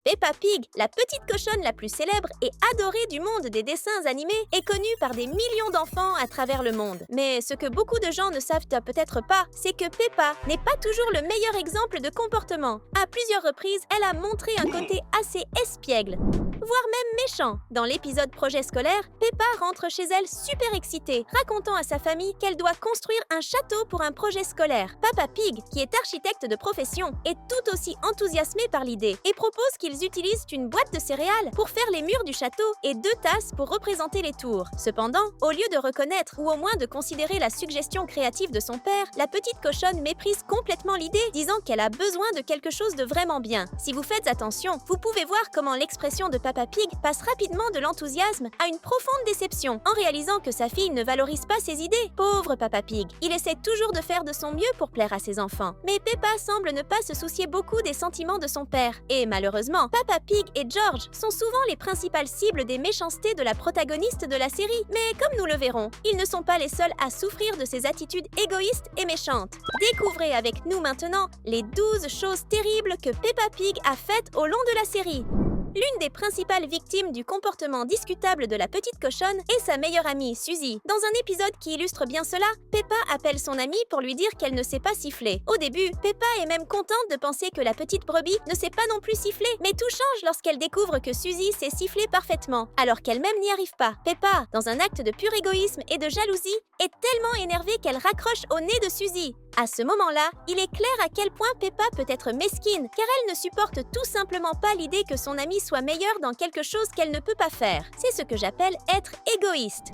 Peppa Pig, la petite cochonne la plus célèbre et adorée du monde des dessins animés, est connue par des millions d'enfants à travers le monde. Mais ce que beaucoup de gens ne savent peut-être pas, c'est que Peppa n'est pas toujours le meilleur exemple de comportement. À plusieurs reprises, elle a montré un côté assez espiègle, voire même méchant. Dans l'épisode Projet scolaire, Peppa rentre chez elle super excitée, racontant à sa famille qu'elle doit construire un château pour un projet scolaire. Peppa Pig, qui est architecte de profession, est tout aussi enthousiasmée par l'idée et propose qu'ils utilisent une boîte de céréales pour faire les murs du château et 2 tasses pour représenter les tours. Cependant, au lieu de reconnaître ou au moins de considérer la suggestion créative de son père, la petite cochonne méprise complètement l'idée, disant qu'elle a besoin de quelque chose de vraiment bien. Si vous faites attention, vous pouvez voir comment l'expression de Peppa Pig passe rapidement de l'enthousiasme à une profonde déception, en réalisant que sa fille ne valorise pas ses idées. Pauvre Peppa Pig, il essaie toujours de faire de son mieux pour plaire à ses enfants. Mais Peppa semble ne pas se soucier beaucoup des sentiments de son père. Et malheureusement, Peppa Pig et George sont souvent les principales cibles des méchancetés de la protagoniste de la série. Mais comme nous le verrons, ils ne sont pas les seuls à souffrir de ces attitudes égoïstes et méchantes. Découvrez avec nous maintenant les 12 choses terribles que Peppa Pig a faites au long de la série. L'une des principales victimes du comportement discutable de la petite cochonne est sa meilleure amie, Suzy. Dans un épisode qui illustre bien cela, Peppa appelle son amie pour lui dire qu'elle ne sait pas siffler. Au début, Peppa est même contente de penser que la petite brebis ne sait pas non plus siffler, mais tout change lorsqu'elle découvre que Suzy sait siffler parfaitement, alors qu'elle-même n'y arrive pas. Peppa, dans un acte de pur égoïsme et de jalousie, est tellement énervée qu'elle raccroche au nez de Suzy. À ce moment-là, il est clair à quel point Peppa peut être mesquine, car elle ne supporte tout simplement pas l'idée que son amie soit meilleure dans quelque chose qu'elle ne peut pas faire. C'est ce que j'appelle être égoïste.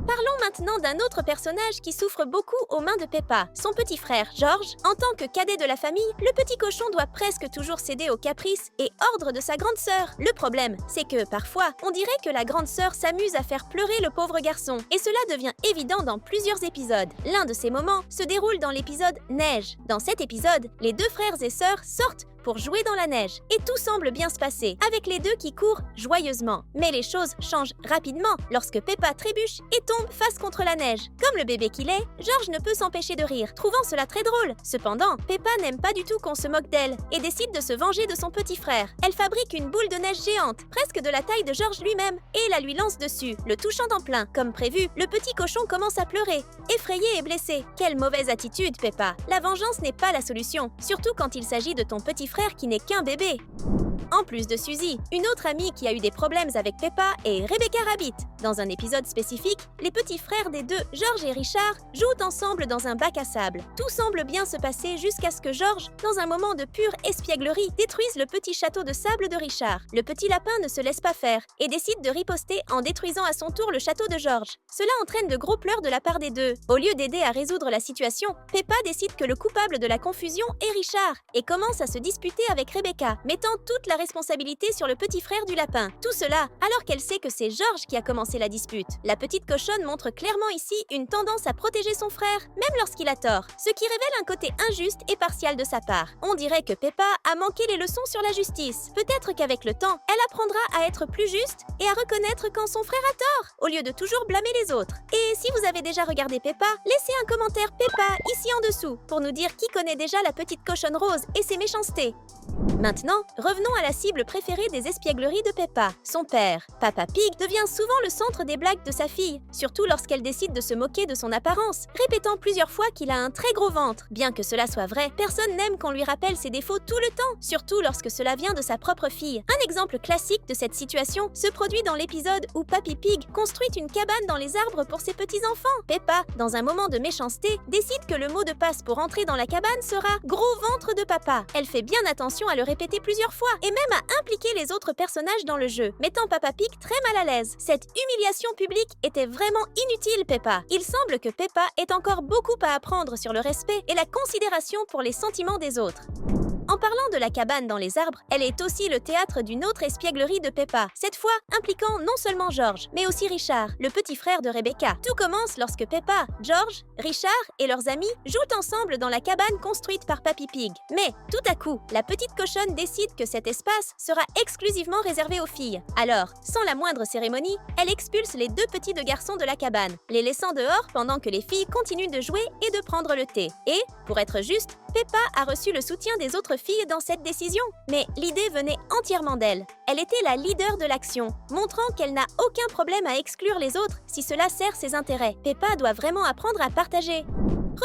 Parlons maintenant d'un autre personnage qui souffre beaucoup aux mains de Peppa, son petit frère, George. En tant que cadet de la famille, le petit cochon doit presque toujours céder aux caprices et ordres de sa grande sœur. Le problème, c'est que parfois, on dirait que la grande sœur s'amuse à faire pleurer le pauvre garçon, et cela devient évident dans plusieurs épisodes. L'un de ces moments se déroule dans l'épisode Neige. Dans cet épisode, les 2 frères et sœurs sortent pour jouer dans la neige. Et tout semble bien se passer, avec les 2 qui courent joyeusement. Mais les choses changent rapidement lorsque Peppa trébuche et tombe face contre la neige. Comme le bébé qu'il est, George ne peut s'empêcher de rire, trouvant cela très drôle. Cependant, Peppa n'aime pas du tout qu'on se moque d'elle et décide de se venger de son petit frère. Elle fabrique une boule de neige géante, presque de la taille de George lui-même, et la lui lance dessus, le touchant en plein. Comme prévu, le petit cochon commence à pleurer, effrayé et blessé. Quelle mauvaise attitude, Peppa! La vengeance n'est pas la solution, surtout quand il s'agit de ton petit frère qui n'est qu'un bébé. En plus de Suzy, une autre amie qui a eu des problèmes avec Peppa est Rebecca Rabbit. Dans un épisode spécifique, les petits frères des 2, George et Richard, jouent ensemble dans un bac à sable. Tout semble bien se passer jusqu'à ce que George, dans un moment de pure espièglerie, détruise le petit château de sable de Richard. Le petit lapin ne se laisse pas faire et décide de riposter en détruisant à son tour le château de George. Cela entraîne de gros pleurs de la part des 2. Au lieu d'aider à résoudre la situation, Peppa décide que le coupable de la confusion est Richard et commence à se disputer avec Rebecca, mettant toute la responsabilité sur le petit frère du lapin. Tout cela alors qu'elle sait que c'est George qui a commencé la dispute. La petite cochonne montre clairement ici une tendance à protéger son frère, même lorsqu'il a tort, ce qui révèle un côté injuste et partial de sa part. On dirait que Peppa a manqué les leçons sur la justice. Peut-être qu'avec le temps, elle apprendra à être plus juste et à reconnaître quand son frère a tort, au lieu de toujours blâmer les autres. Et si vous avez déjà regardé Peppa, laissez un commentaire Peppa ici en dessous pour nous dire qui connaît déjà la petite cochonne rose et ses méchancetés. Maintenant, revenons à la cible préférée des espiègleries de Peppa, son père. Peppa Pig devient souvent le centre des blagues de sa fille, surtout lorsqu'elle décide de se moquer de son apparence, répétant plusieurs fois qu'il a un très gros ventre. Bien que cela soit vrai, personne n'aime qu'on lui rappelle ses défauts tout le temps, surtout lorsque cela vient de sa propre fille. Un exemple classique de cette situation se produit dans l'épisode où Papy Pig construit une cabane dans les arbres pour ses petits-enfants. Peppa, dans un moment de méchanceté, décide que le mot de passe pour entrer dans la cabane sera « gros ventre de papa ». Elle fait bien attention à le répéter plusieurs fois et même à impliquer les autres personnages dans le jeu, mettant Peppa Pig très mal à l'aise. Cette humiliation publique était vraiment inutile, Peppa. Il semble que Peppa ait encore beaucoup à apprendre sur le respect et la considération pour les sentiments des autres. En parlant de la cabane dans les arbres, elle est aussi le théâtre d'une autre espièglerie de Peppa, cette fois impliquant non seulement George, mais aussi Richard, le petit frère de Rebecca. Tout commence lorsque Peppa, George, Richard et leurs amis jouent ensemble dans la cabane construite par Papy Pig. Mais, tout à coup, la petite cochonne décide que cet espace sera exclusivement réservé aux filles. Alors, sans la moindre cérémonie, elle expulse les 2 petits garçons de la cabane, les laissant dehors pendant que les filles continuent de jouer et de prendre le thé. Et, pour être juste, Peppa a reçu le soutien des autres filles dans cette décision. Mais l'idée venait entièrement d'elle. Elle était la leader de l'action, montrant qu'elle n'a aucun problème à exclure les autres si cela sert ses intérêts. Peppa doit vraiment apprendre à partager.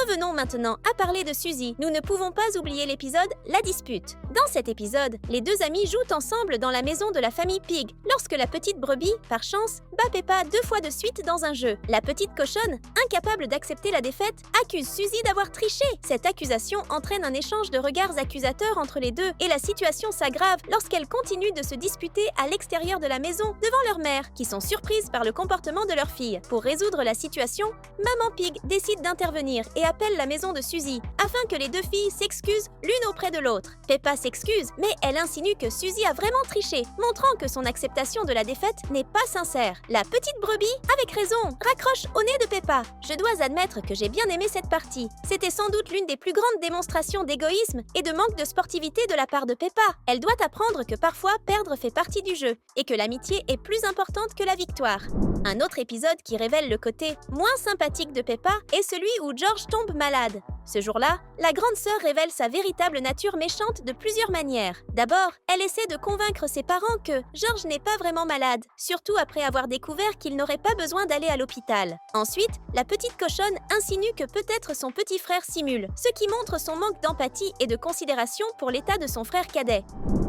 Revenons maintenant à parler de Suzy. Nous ne pouvons pas oublier l'épisode La dispute. Dans cet épisode, les deux amis jouent ensemble dans la maison de la famille Pig, lorsque la petite brebis, par chance, bat Peppa 2 fois de suite dans un jeu. La petite cochonne, incapable d'accepter la défaite, accuse Suzy d'avoir triché. Cette accusation entraîne un échange de regards accusateurs entre les deux et la situation s'aggrave lorsqu'elles continuent de se disputer à l'extérieur de la maison devant leur mère, qui sont surprises par le comportement de leur fille. Pour résoudre la situation, Maman Pig décide d'intervenir et appelle la maison de Suzy, afin que les deux filles s'excusent l'une auprès de l'autre. Peppa s'excuse, mais elle insinue que Suzy a vraiment triché, montrant que son acceptation de la défaite n'est pas sincère. La petite brebis, avec raison, raccroche au nez de Peppa. Je dois admettre que j'ai bien aimé cette partie. C'était sans doute l'une des plus grandes démonstrations d'égoïsme et de manque de sportivité de la part de Peppa. Elle doit apprendre que parfois perdre fait partie du jeu, et que l'amitié est plus importante que la victoire. Un autre épisode qui révèle le côté moins sympathique de Peppa est celui où George tombe malade. Ce jour-là, la grande sœur révèle sa véritable nature méchante de plusieurs manières. D'abord, elle essaie de convaincre ses parents que George n'est pas vraiment malade, surtout après avoir découvert qu'il n'aurait pas besoin d'aller à l'hôpital. Ensuite, la petite cochonne insinue que peut-être son petit frère simule, ce qui montre son manque d'empathie et de considération pour l'état de son frère cadet.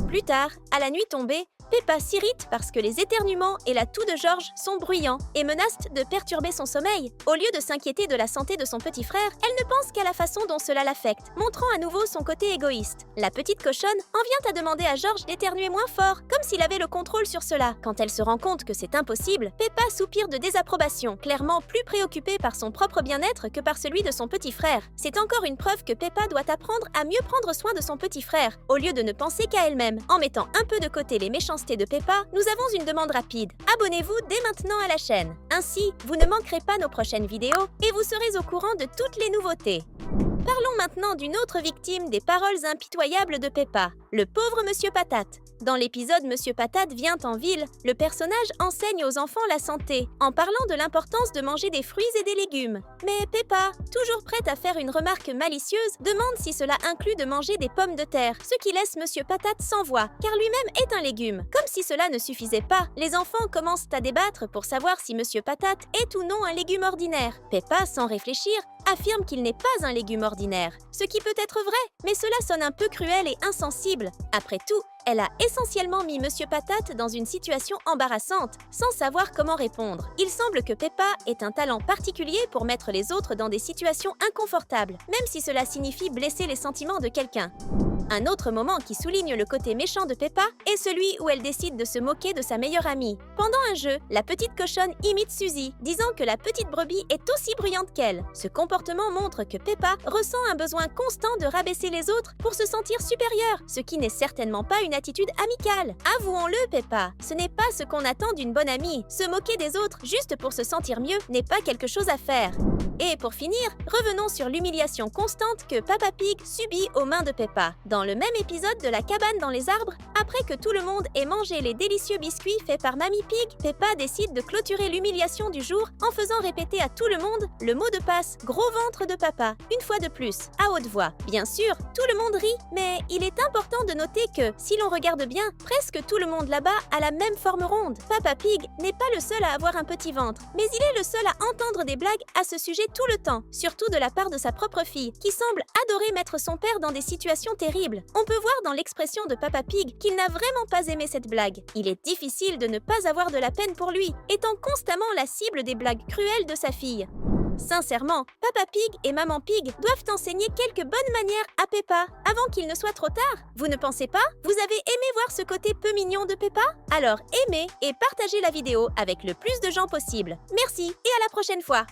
Plus tard, à la nuit tombée, Peppa s'irrite parce que les éternuements et la toux de George sont bruyants et menacent de perturber son sommeil. Au lieu de s'inquiéter de la santé de son petit frère, elle ne pense qu'à la façon dont cela l'affecte, montrant à nouveau son côté égoïste. La petite cochonne en vient à demander à George d'éternuer moins fort, comme s'il avait le contrôle sur cela. Quand elle se rend compte que c'est impossible, Peppa soupire de désapprobation, clairement plus préoccupée par son propre bien-être que par celui de son petit frère. C'est encore une preuve que Peppa doit apprendre à mieux prendre soin de son petit frère, au lieu de ne penser qu'à elle-même. En mettant un peu de côté les méchancetés de Peppa, nous avons une demande rapide. Abonnez-vous dès maintenant à la chaîne. Ainsi, vous ne manquerez pas nos prochaines vidéos et vous serez au courant de toutes les nouveautés. Parlons maintenant d'une autre victime des paroles impitoyables de Peppa, le pauvre Monsieur Patate. Dans l'épisode Monsieur Patate vient en ville, le personnage enseigne aux enfants la santé, en parlant de l'importance de manger des fruits et des légumes. Mais Peppa, toujours prête à faire une remarque malicieuse, demande si cela inclut de manger des pommes de terre, ce qui laisse Monsieur Patate sans voix, car lui-même est un légume. Comme si cela ne suffisait pas, les enfants commencent à débattre pour savoir si Monsieur Patate est ou non un légume ordinaire. Peppa, sans réfléchir, affirme qu'il n'est pas un légume ordinaire, ce qui peut être vrai, mais cela sonne un peu cruel et insensible. Après tout, elle a essentiellement mis Monsieur Patate dans une situation embarrassante, sans savoir comment répondre. Il semble que Peppa ait un talent particulier pour mettre les autres dans des situations inconfortables, même si cela signifie blesser les sentiments de quelqu'un. Un autre moment qui souligne le côté méchant de Peppa est celui où elle décide de se moquer de sa meilleure amie. Pendant un jeu, la petite cochonne imite Suzy, disant que la petite brebis est aussi bruyante qu'elle. Ce comportement montre que Peppa ressent un besoin constant de rabaisser les autres pour se sentir supérieure, ce qui n'est certainement pas une attitude amicale. Avouons-le, Peppa, ce n'est pas ce qu'on attend d'une bonne amie. Se moquer des autres juste pour se sentir mieux n'est pas quelque chose à faire. Et pour finir, revenons sur l'humiliation constante que Papa Pig subit aux mains de Peppa. Dans le même épisode de la cabane dans les arbres, après que tout le monde ait mangé les délicieux biscuits faits par Mamie Pig, Peppa décide de clôturer l'humiliation du jour en faisant répéter à tout le monde le mot de passe « gros ventre de papa » une fois de plus, à haute voix. Bien sûr, tout le monde rit, mais il est important de noter que, si l'on regarde bien, presque tout le monde là-bas a la même forme ronde. Papa Pig n'est pas le seul à avoir un petit ventre, mais il est le seul à entendre des blagues à ce sujet tout le temps, surtout de la part de sa propre fille, qui semble adorer mettre son père dans des situations terribles. On peut voir dans l'expression de Papa Pig qu'il n'a vraiment pas aimé cette blague. Il est difficile de ne pas avoir de la peine pour lui, étant constamment la cible des blagues cruelles de sa fille. Sincèrement, Papa Pig et Maman Pig doivent enseigner quelques bonnes manières à Peppa avant qu'il ne soit trop tard. Vous ne pensez pas? Vous avez aimé voir ce côté peu mignon de Peppa? Alors aimez et partagez la vidéo avec le plus de gens possible. Merci et à la prochaine fois!